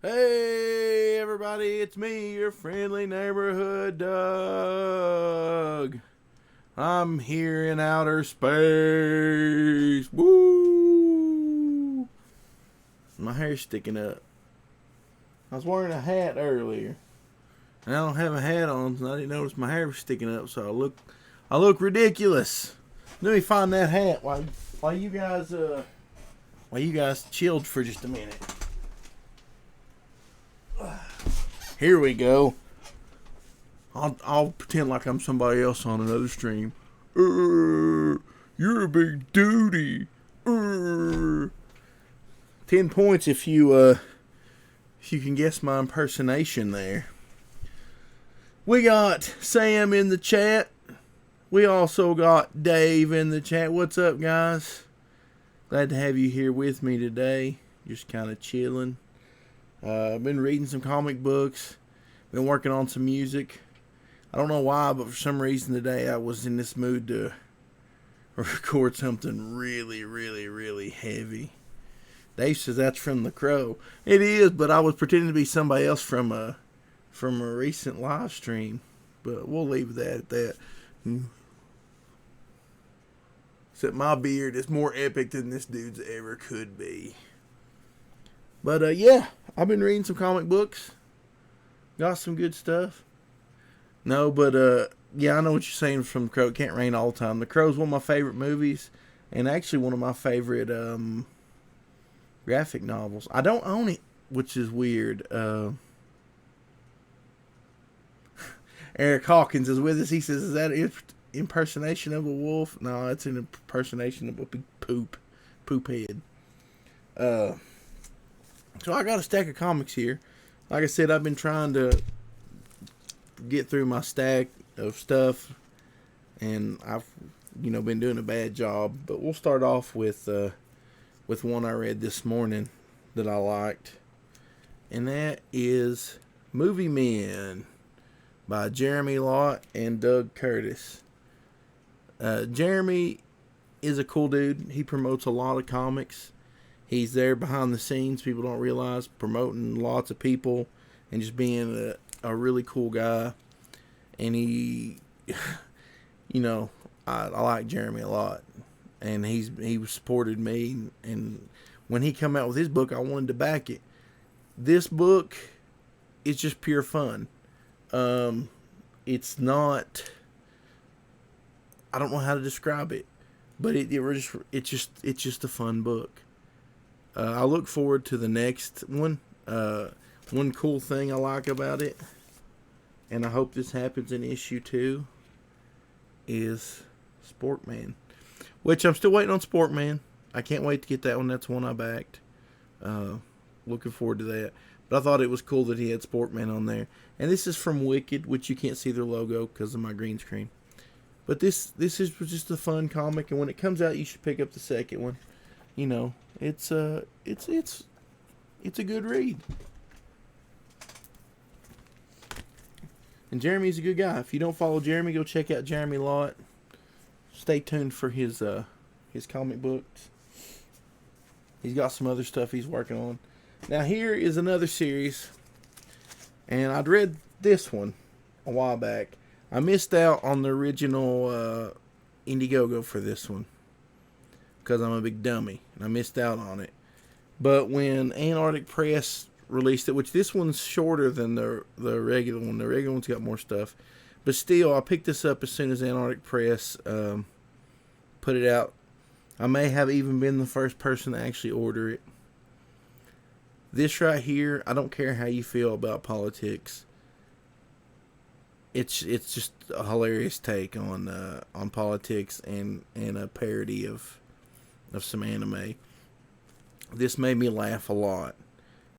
Hey everybody, it's me, your friendly neighborhood Doug. I'm here in outer space. Woo! My hair's sticking up. I was wearing a hat earlier, and I don't have a hat on, so I didn't notice my hair was sticking up. So I look ridiculous. Let me find that hat while you guys chilled for just a minute. Here we go. I'll pretend like I'm somebody else on another stream. You're a big duty. 10 points if you can guess my impersonation there. We got Sam in the chat. We also got Dave in the chat. What's up, guys? Glad to have you here with me today. Just kind of chilling. I've been reading some comic books. Been working on some music. I don't know why, but for some reason today I was in this mood to record something really, really, really heavy. Dave says that's from The Crow. It is, but I was pretending to be somebody else from a recent live stream. But we'll leave that at that. Except my beard is more epic than this dude's ever could be. But yeah, I've been reading some comic books. Got some good stuff. No, but yeah, I know what you're saying from The Crow. It can't rain all the time. The Crow's one of my favorite movies, and actually one of my favorite graphic novels. I don't own it, which is weird. Eric Hawkins is with us. He says, "Is that an impersonation of a wolf?" No, it's an impersonation of a big poop head. So I got a stack of comics here. Like I said, I've been trying to get through my stack of stuff, and I've been doing a bad job. But we'll start off with one I read this morning that I liked, and that is Movie Men by Jeremy Lott and Doug Curtis. Jeremy is a cool dude. He promotes a lot of comics. He's there behind the scenes. People don't realize, promoting lots of people and just being a really cool guy. And he, I like Jeremy a lot. And he supported me. And when he come out with his book, I wanted to back it. This book is just pure fun. It's not, I don't know how to describe it, but it's just a fun book. I look forward to the next one. One cool thing I like about it, and I hope this happens in issue 2, is Sportman. Which I'm still waiting on Sportman. I can't wait to get that one. That's one I backed. Looking forward to that. But I thought it was cool that he had Sportman on there. And this is from Wicked, which you can't see their logo because of my green screen. But this is just a fun comic, and when it comes out, you should pick up the second one. It's a good read. And Jeremy's a good guy. If you don't follow Jeremy, go check out Jeremy Lott. Stay tuned for his comic books. He's got some other stuff he's working on. Now here is another series, and I'd read this one a while back. I missed out on the original Indiegogo for this one because I'm a big dummy, and I missed out on it. But when Antarctic Press released it, which this one's shorter than the regular one. The regular one's got more stuff. But still, I picked this up as soon as Antarctic Press put it out. I may have even been the first person to actually order it. This right here, I don't care how you feel about politics. It's just a hilarious take on politics and a parody of some anime. This made me laugh a lot.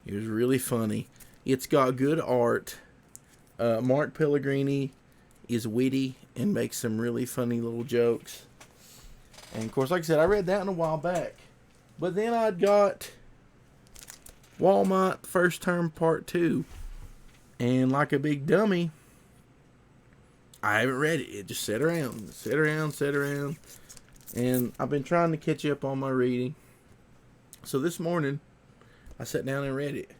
It was really funny. It's got good art. Mark Pellegrini is witty and makes some really funny little jokes. And of course, like I said, I read that one a while back. But then I got Walmart First Term Part 2. And like a big dummy, I haven't read it. It just sat around. And I've been trying to catch up on my reading. So this morning, I sat down and read it.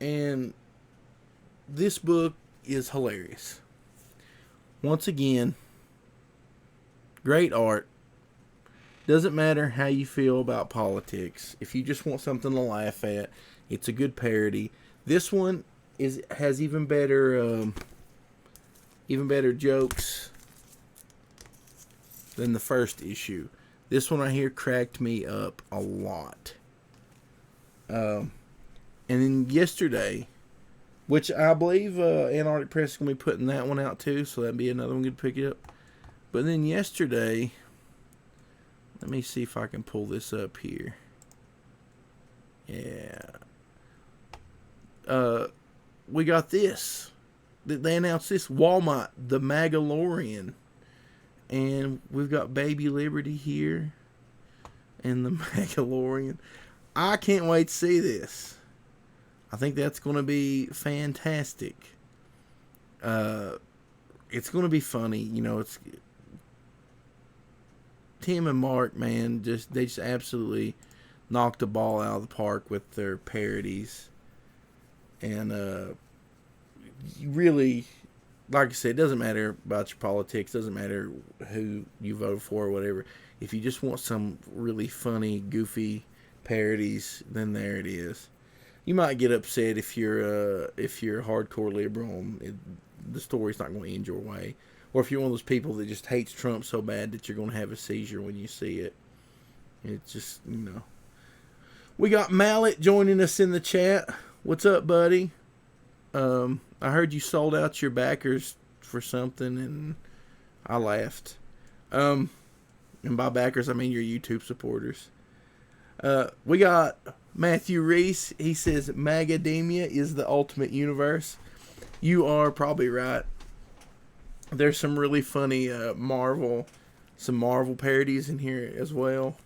And this book is hilarious. Once again, great art. Doesn't matter how you feel about politics. If you just want something to laugh at, it's a good parody. This one has even better jokes than the first issue. This one right here cracked me up a lot. And then yesterday, which I believe Antarctic Press is going to be putting that one out too, so that'd be another one good to pick up. But then yesterday, let me see if I can pull this up here. Yeah. We got this. They announced this. Walmart, the Magalorian. And we've got Baby Liberty here. And the Magalorian. I can't wait to see this. I think that's going to be fantastic. It's going to be funny. You know, it's Tim and Mark, man, they just absolutely knocked the ball out of the park with their parodies. And really, like I said, it doesn't matter about your politics, doesn't matter who you vote for or whatever. If you just want some really funny, goofy parodies, then there it is. You might get upset if you're a hardcore liberal. The story's not going to end your way. Or if you're one of those people that just hates Trump so bad that you're going to have a seizure when you see it. It's just, you know. We got Mallet joining us in the chat. What's up, buddy? I heard you sold out your backers for something, and I laughed. And by backers, I mean your YouTube supporters. We got Matthew Reese. He says, Magademia is the ultimate universe. You are probably right. There's some really funny Marvel parodies in here as well.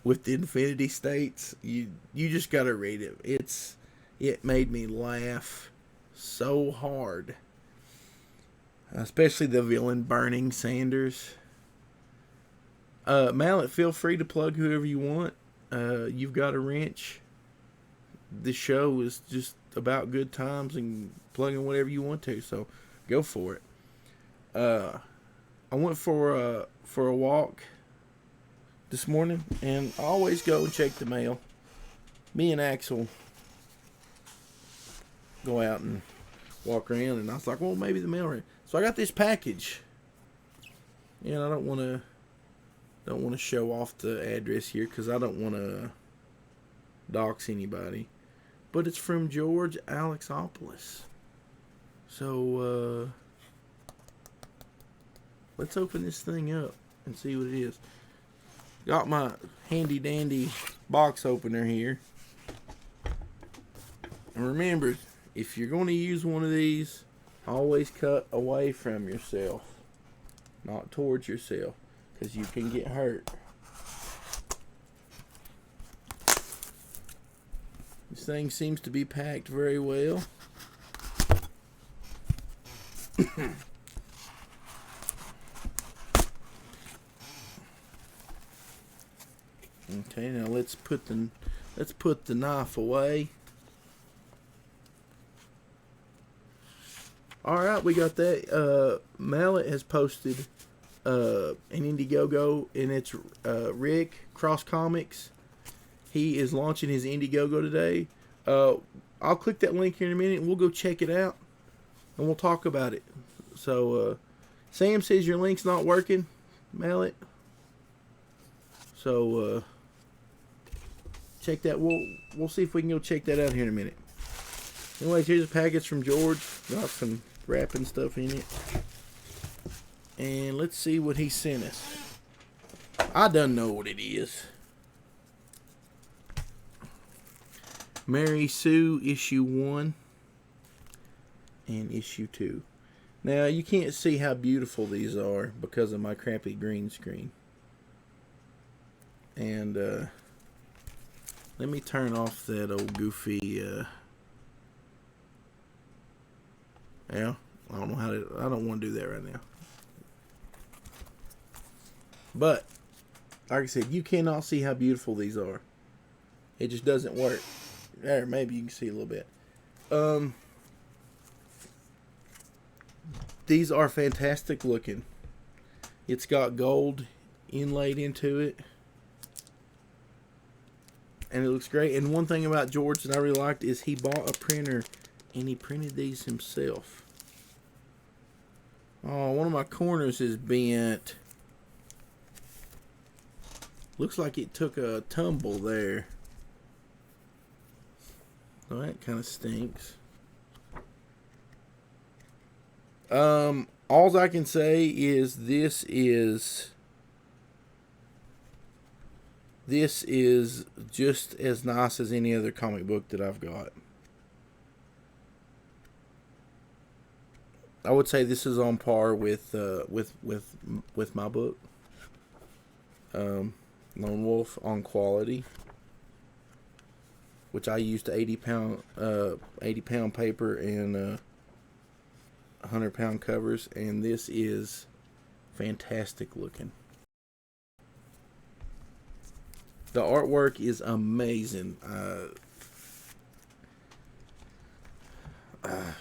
With the Infinity States, you just gotta read it. It made me laugh so hard, especially the villain Burning Sanders. Mallet, feel free to plug whoever you want. You've got a wrench. This show is just about good times and plugging whatever you want to, so go for it. I went for a walk this morning, and I always go and check the mail. Me and Axel go out and walk around, and I was like, well, maybe the mail ran. So I got this package, and I don't want to show off the address here because I don't want to dox anybody, but it's from George Alexopoulos. So let's open this thing up and see what it is. Got my handy dandy box opener here. And remember, if you're going to use one of these, always cut away from yourself, not towards yourself, because you can get hurt. This thing seems to be packed very well. Okay, now let's put the knife away. All right, we got that. Mallet has posted an Indiegogo, and it's Rick Cross Comics. He is launching his Indiegogo today. I'll click that link here in a minute, and we'll go check it out, and we'll talk about it. So, Sam says your link's not working, Mallet. So, check that. We'll see if we can go check that out here in a minute. Anyways, here's a package from George. Got some wrapping stuff in it. And let's see what he sent us. I done know what it is. Mary Sue issue 1 and issue 2. Now, you can't see how beautiful these are because of my crappy green screen. And let me turn off that old goofy yeah, I don't want to do that right now. But like I said, you cannot see how beautiful these are. It just doesn't work. There, maybe you can see a little bit. These are fantastic looking. It's got gold inlaid into it, and it looks great. And one thing about George that I really liked is he bought a printer and he printed these himself. Oh, one of my corners is bent. Looks like it took a tumble there. So that kind of stinks. All I can say is this is just as nice as any other comic book that I've got. I would say this is on par with my book, Lone Wolf, on quality, which I used 80-pound paper and 100-pound covers, and this is fantastic looking. The artwork is amazing.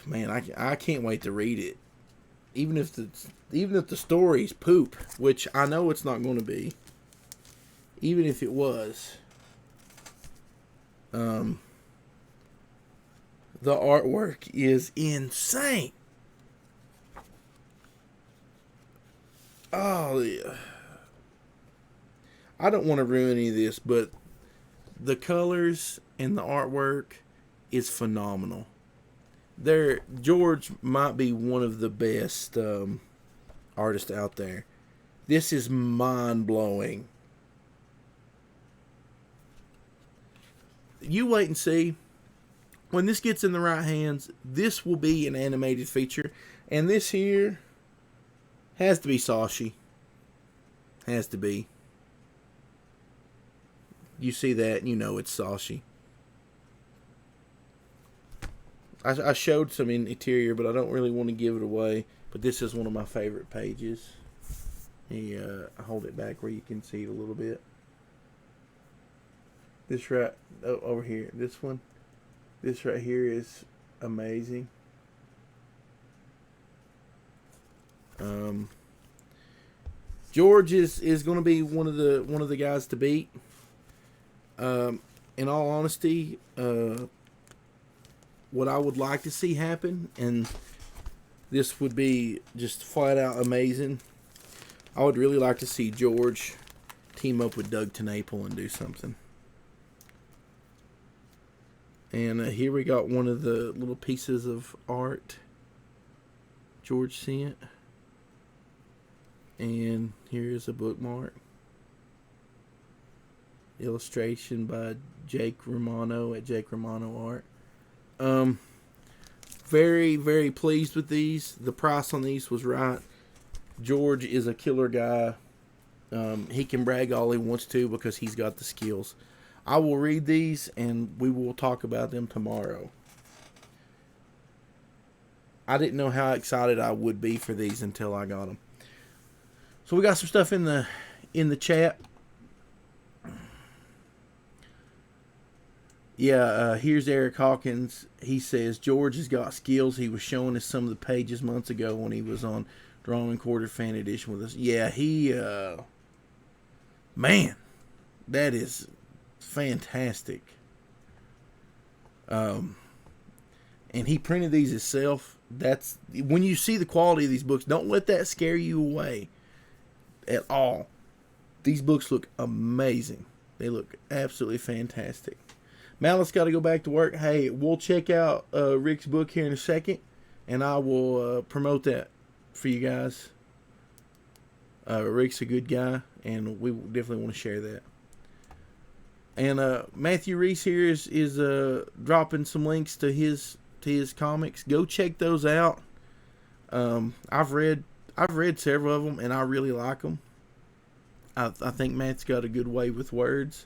Man, I can't wait to read it. Even if the story's poop, which I know it's not going to be. Even if it was, the artwork is insane. Oh, yeah. I don't want to ruin any of this, but the colors and the artwork is phenomenal. George might be one of the best artists out there. This is mind-blowing. You wait and see. When this gets in the right hands, this will be an animated feature. And this here has to be Sashi. Has to be. You see that, you know it's Sashi. I showed some interior, but I don't really want to give it away. But this is one of my favorite pages. I hold it back where you can see it a little bit. This right over here, this one. This right here is amazing. George is going to be one of the guys to beat. In all honesty, what I would like to see happen, and this would be just flat out amazing, I would really like to see George team up with Doug TenNapel and do something. And here we got one of the little pieces of art George sent. And here's a bookmark. Illustration by Jake Romano at Jake Romano Art. Very, very pleased with these. The price on these was right. George is a killer guy. He can brag all he wants to because he's got the skills. I will read these and we will talk about them tomorrow. I didn't know how excited I would be for these until I got them. So we got some stuff in the chat. Yeah, here's Eric Hawkins. He says George has got skills. He was showing us some of the pages months ago when he was on Drawn and Quartered Fan Edition with us. Yeah, man, that is fantastic. And he printed these himself. That's when you see the quality of these books, don't let that scare you away at all. These books look amazing. They look absolutely fantastic. Malice got to go back to work. Hey, we'll check out Rick's book here in a second, and I will promote that for you guys. Rick's a good guy, and we definitely want to share that. And Matthew Reese here is dropping some links to his comics. Go check those out. I've read several of them, and I really like them. I think Matt's got a good way with words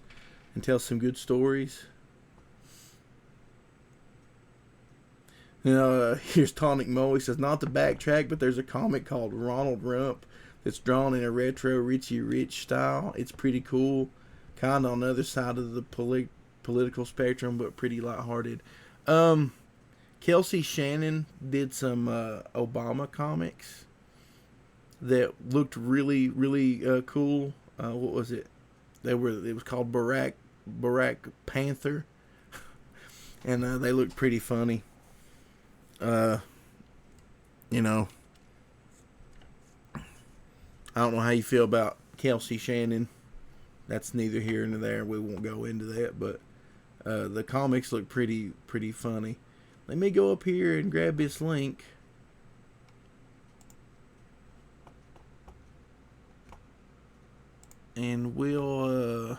and tells some good stories. Here's Tonic Mo. He says, not to backtrack, but there's a comic called Ronald Rump that's drawn in a retro Richie Rich style. It's pretty cool. Kind of on the other side of the political spectrum, but pretty lighthearted. Kelsey Shannon did some Obama comics that looked really, really cool. What was it? It was called Barack Panther, and they looked pretty funny. You know, I don't know how you feel about Kelsey Shannon. That's neither here nor there. We won't go into that, but the comics look pretty funny. Let me go up here and grab this link. And we'll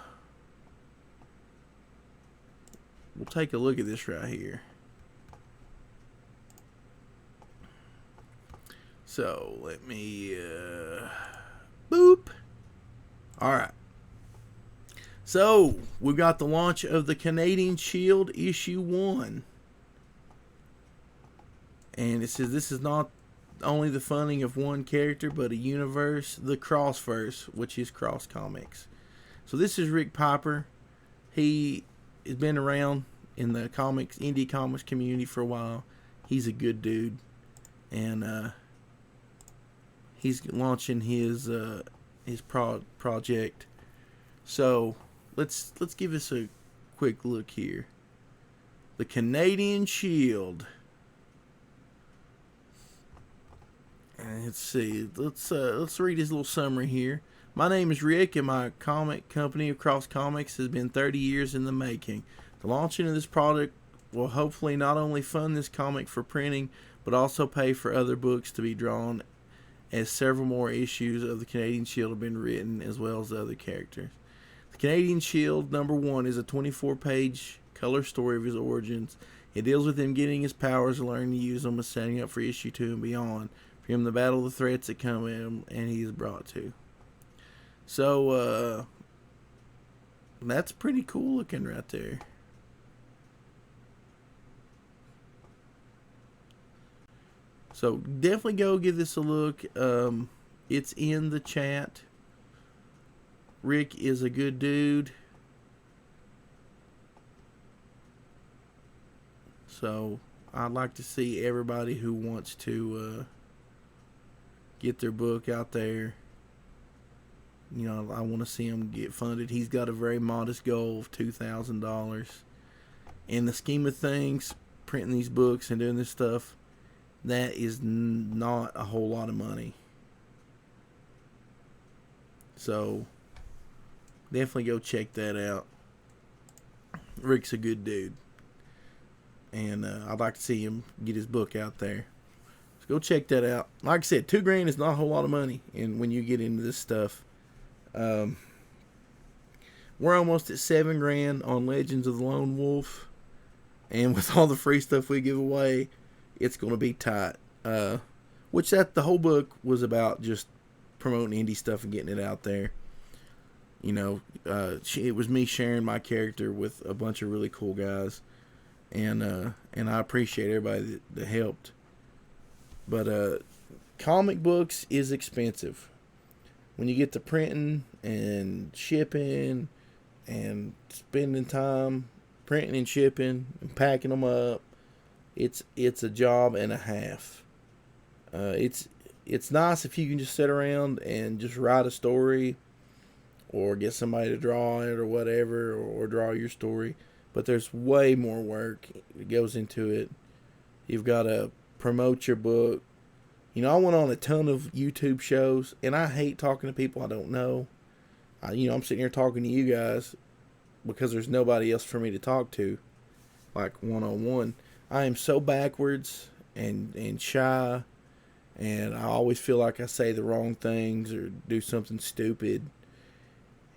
take a look at this right here. So let me boop. All right. So we've got the launch of the Canadian Shield issue 1. And it says this is not only the funding of one character, but a universe, the Crossverse, which is Cross Comics. So this is Rick Piper. He has been around in the indie comics community for a while. He's a good dude, and he's launching his project. So let's give us a quick look here. The Canadian Shield. Let's see. Let's read his little summary here. My name is Rick, and my comic company, Across Comics, has been 30 years in the making. The launching of this product will hopefully not only fund this comic for printing, but also pay for other books to be drawn, as several more issues of the Canadian Shield have been written, as well as other characters. The Canadian Shield #1 is a 24-page color story of his origins. It deals with him getting his powers, learning to use them, and setting up for issue 2 and beyond. For him to battle the threats that come at him, and he is brought to. So, that's pretty cool looking right there. So, definitely go give this a look. It's in the chat. Rick is a good dude. So, I'd like to see everybody who wants to get their book out there. You know, I want to see him get funded. He's got a very modest goal of $2,000. In the scheme of things, printing these books and doing this stuff, that is not a whole lot of money. So, definitely go check that out. Rick's a good dude. And I'd like to see him get his book out there. Go check that out. Like I said, $2,000 is not a whole lot of money, and when you get into this stuff, we're almost at $7,000 on Legends of the Lone Wolf, and with all the free stuff we give away, it's going to be tight. Which the whole book was about, just promoting indie stuff and getting it out there. You know, it was me sharing my character with a bunch of really cool guys, and I appreciate everybody that helped. But comic books is expensive. When you get to printing and shipping and spending time printing and shipping and packing them up, it's a job and a half. It's nice if you can just sit around and just write a story, or get somebody to draw it or whatever, or draw your story. But there's way more work that goes into it. You've got to promote your book. You know, I went on a ton of YouTube shows, and I hate talking to people I don't know. I'm sitting here talking to you guys because there's nobody else for me to talk to, like one-on-one. I am so backwards and shy, and I always feel like I say the wrong things or do something stupid,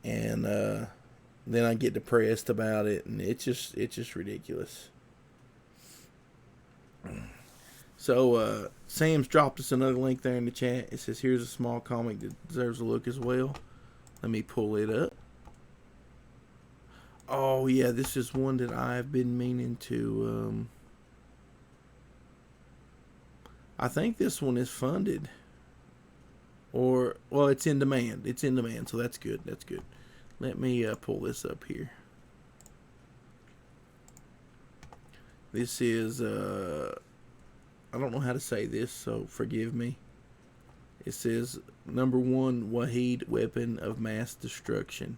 and then I get depressed about it, and it's just ridiculous. So, Sam's dropped us another link there in the chat. It says, here's a small comic that deserves a look as well. Let me pull it up. Oh, yeah, this is one that I've been meaning to, I think this one is funded. Well, it's in demand. It's in demand, so that's good. That's good. Let me pull this up here. This is, I don't know how to say this, so forgive me. It says, number 1, Wahid, weapon of mass destruction.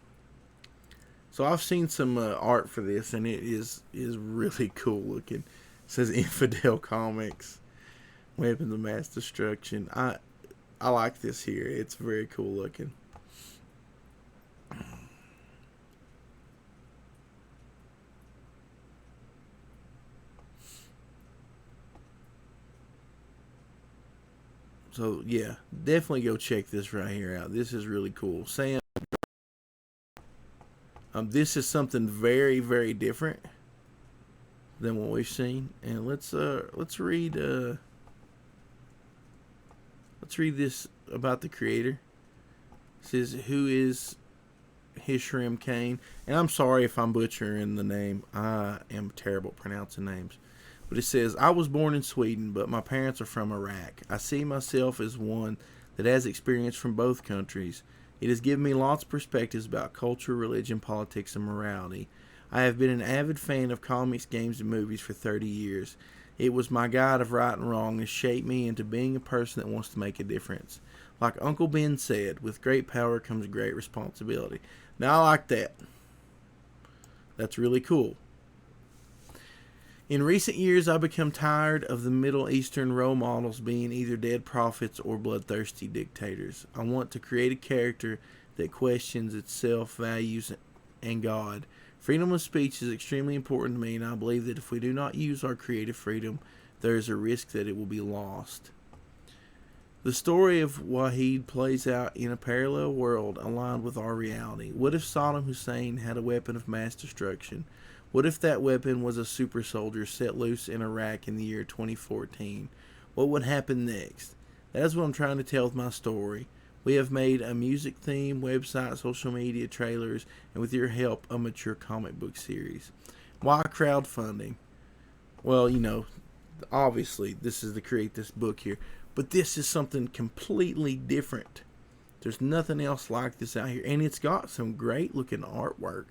So I've seen some art for this, and it is really cool looking. It says Infidel Comics, weapons of mass destruction. I like this here. It's very cool looking. So yeah, definitely go check this right here out. This is really cool. Sam, this is something very, very different than what we've seen. And let's read this about the creator. It says, who is Hishram Kane? And I'm sorry if I'm butchering the name. I am terrible at pronouncing names. But it says, I was born in Sweden, but my parents are from Iraq. I see myself as one that has experience from both countries. It has given me lots of perspectives about culture, religion, politics, and morality. I have been an avid fan of comics, games, and movies for 30 years. It was my guide of right and wrong that shaped me into being a person that wants to make a difference. Like Uncle Ben said, with great power comes great responsibility. Now I like that. That's really cool. In recent years, I've become tired of the Middle Eastern role models being either dead prophets or bloodthirsty dictators. I want to create a character that questions itself, values, and God. Freedom of speech is extremely important to me, and I believe that if we do not use our creative freedom, there is a risk that it will be lost. The story of Wahid plays out in a parallel world aligned with our reality. What if Saddam Hussein had a weapon of mass destruction? What if that weapon was a super soldier set loose in Iraq in the year 2014? What would happen next? That is what I'm trying to tell with my story. We have made a music theme, website, social media, trailers, and with your help, a mature comic book series. Why crowdfunding? Well, obviously, this is to create this book here. But this is something completely different. There's nothing else like this out here. And it's got some great looking artwork.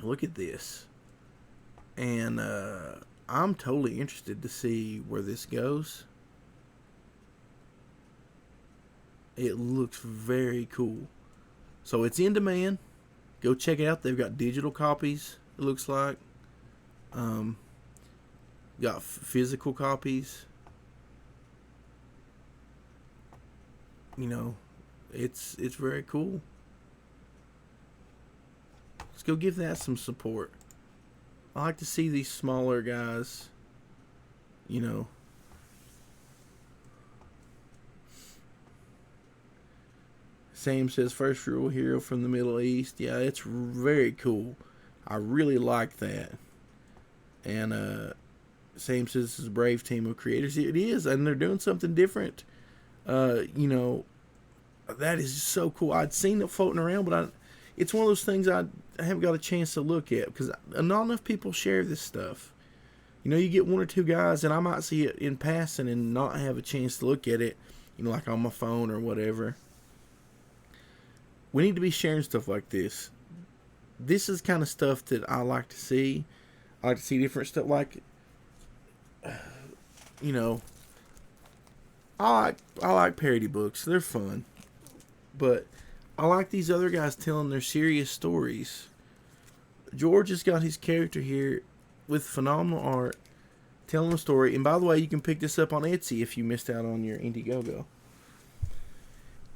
Look at this. And I'm totally interested to see where this goes. It looks very cool. So it's in demand. Go check it out. They've got digital copies, it looks like. Got physical copies. It's very cool. Let's go give that some support. I like to see these smaller guys, Sam says, first real hero from the Middle East. Yeah, it's very cool. I really like that. And Sam says this is a brave team of creators. It is, and they're doing something different. That is so cool. I'd seen it floating around, but it's one of those things I haven't got a chance to look at because not enough people share this stuff. You get one or two guys, and I might see it in passing and not have a chance to look at it, like on my phone or whatever. We need to be sharing stuff like this. This is kind of stuff that I like to see. I like to see different stuff like, I like parody books. They're fun. But I like these other guys telling their serious stories. George has got his character here with phenomenal art, telling a story. And by the way, you can pick this up on Etsy if you missed out on your Indiegogo.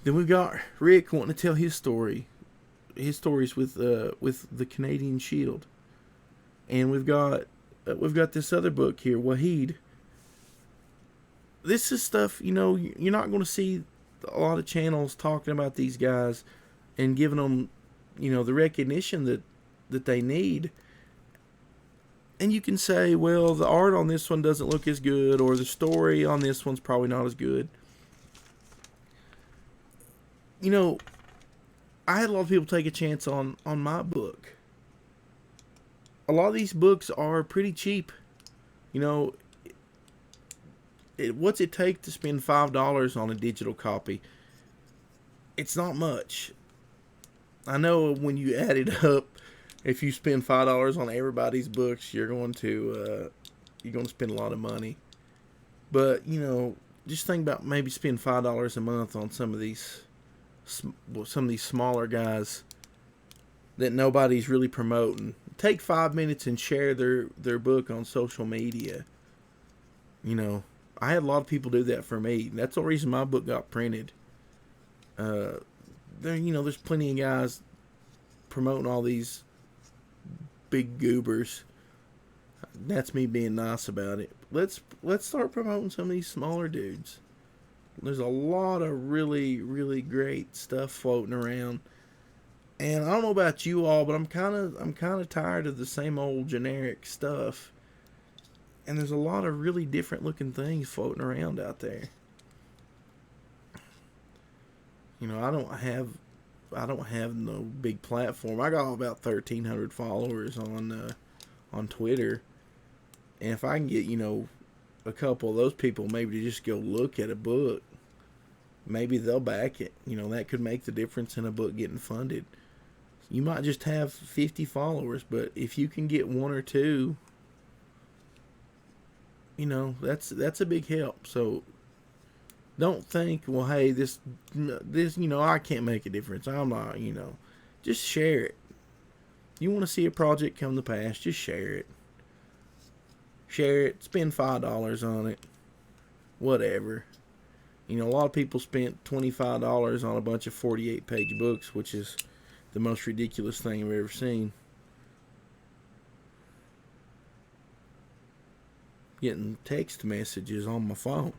Then we've got Rick wanting to tell his story. His stories with the Canadian Shield. And we've got this other book here, Wahid. This is stuff, you're not going to see a lot of channels talking about these guys and giving them, the recognition that they need. And you can say, well, the art on this one doesn't look as good, or the story on this one's probably not as good. I had a lot of people take a chance on my book. A lot of these books are pretty cheap. What's it take to spend $5 on a digital copy? It's not much. I know when you add it up, If you spend $5 on everybody's books, you're going to spend a lot of money. But just think about maybe spend $5 a month on some of these smaller guys that nobody's really promoting. Take 5 minutes and share their book on social media. I had a lot of people do that for me. That's the reason my book got printed. There's plenty of guys promoting all these big goobers. That's me being nice about it. Let's start promoting some of these smaller dudes. There's a lot of really, really great stuff floating around. And I don't know about you all, but I'm kind of tired of the same old generic stuff. And there's a lot of really different looking things floating around out there. I don't have no big platform. I got about 1,300 followers on Twitter. And if I can get, a couple of those people maybe to just go look at a book, maybe they'll back it. That could make the difference in a book getting funded. You might just have 50 followers, but if you can get one or two, that's a big help. So don't think, well, hey, this, I can't make a difference. I'm not, just share it. You want to see a project come to pass, just share it. Share it, spend $5 on it, whatever. A lot of people spent $25 on a bunch of 48-page books, which is the most ridiculous thing I've ever seen. Getting text messages on my phone.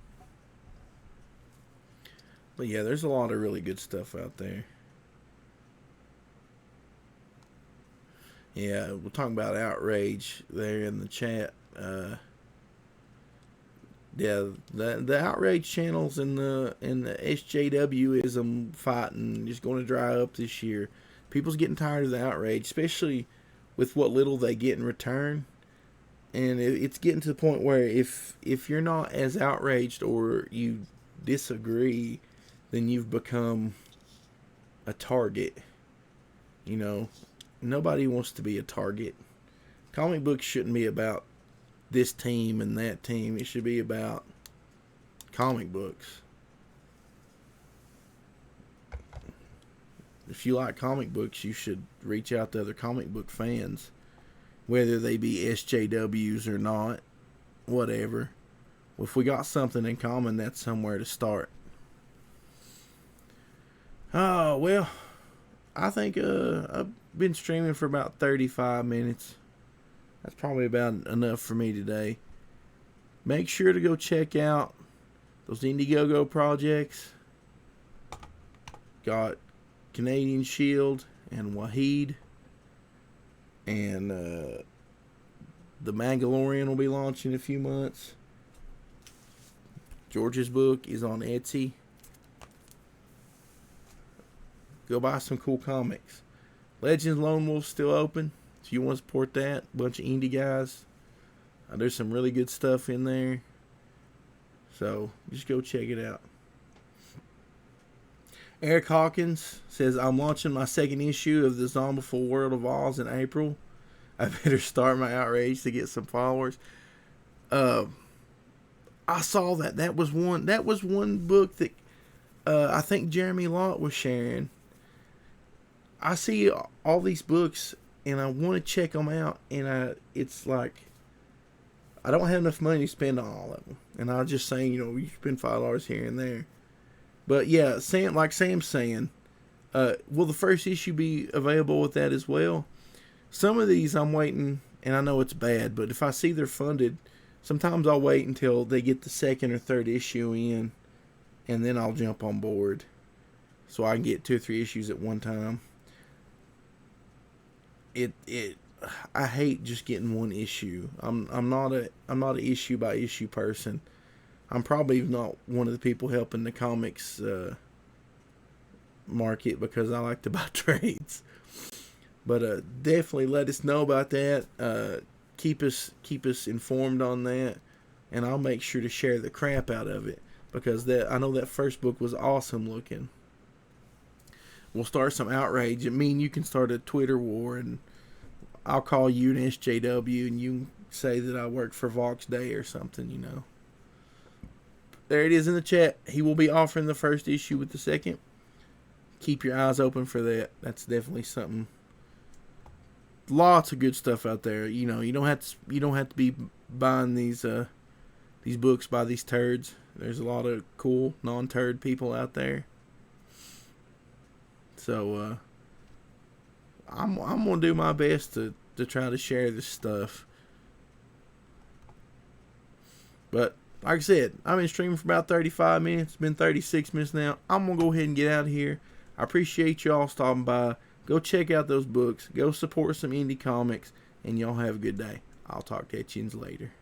But yeah, there's a lot of really good stuff out there. Yeah, we're talking about outrage there in the chat. Yeah, the outrage channels and the SJWism fighting is going to dry up this year. People's getting tired of the outrage, especially with what little they get in return. And it's getting to the point where if you're not as outraged or you disagree, then you've become a target. Nobody wants to be a target. Comic books shouldn't be about this team and that team. It should be about comic books. If you like comic books, you should reach out to other comic book fans, whether they be SJWs or not, whatever. If we got something in common, that's somewhere to start. Oh, well, I think I've been streaming for about 35 minutes. That's probably about enough for me today. Make sure to go check out those Indiegogo projects. Got Canadian Shield and Wahid. And The Mandalorian will be launching in a few months. George's book is on Etsy. Go buy some cool comics. Legends Lone Wolf's still open. If you want to support that, bunch of indie guys. There's some really good stuff in there. So, just go check it out. Eric Hawkins says, I'm launching my second issue of the Zombieful World of Oz in April. I better start my outrage to get some followers. I saw that. That was one book that I think Jeremy Lott was sharing. I see all these books and I want to check them out, and it's like I don't have enough money to spend on all of them. And I was just saying, you spend $5 here and there. But yeah, Sam's saying, will the first issue be available with that as well? Some of these I'm waiting, and I know it's bad, but if I see they're funded, sometimes I'll wait until they get the second or third issue in, and then I'll jump on board, so I can get 2 or 3 issues at one time. I hate just getting one issue. I'm not an issue by issue person. I'm probably not one of the people helping the comics market because I like to buy trades. But definitely let us know about that. Keep us informed on that, and I'll make sure to share the crap out of it because I know that first book was awesome looking. We'll start some outrage. I mean, you can start a Twitter war and I'll call you an SJW and you can say that I work for Vox Day or something, you know. There it is in the chat. He will be offering the first issue with the second. Keep your eyes open for that. That's definitely something. Lots of good stuff out there. You know, you don't have to be buying these books by these turds. There's a lot of cool non-turd people out there. So I'm gonna do my best to try to share this stuff. But like I said, I've been streaming for about 35 minutes. It's been 36 minutes now. I'm gonna go ahead and get out of here. I appreciate y'all stopping by. Go check out those books. Go support some indie comics. And y'all have a good day. I'll talk to you later.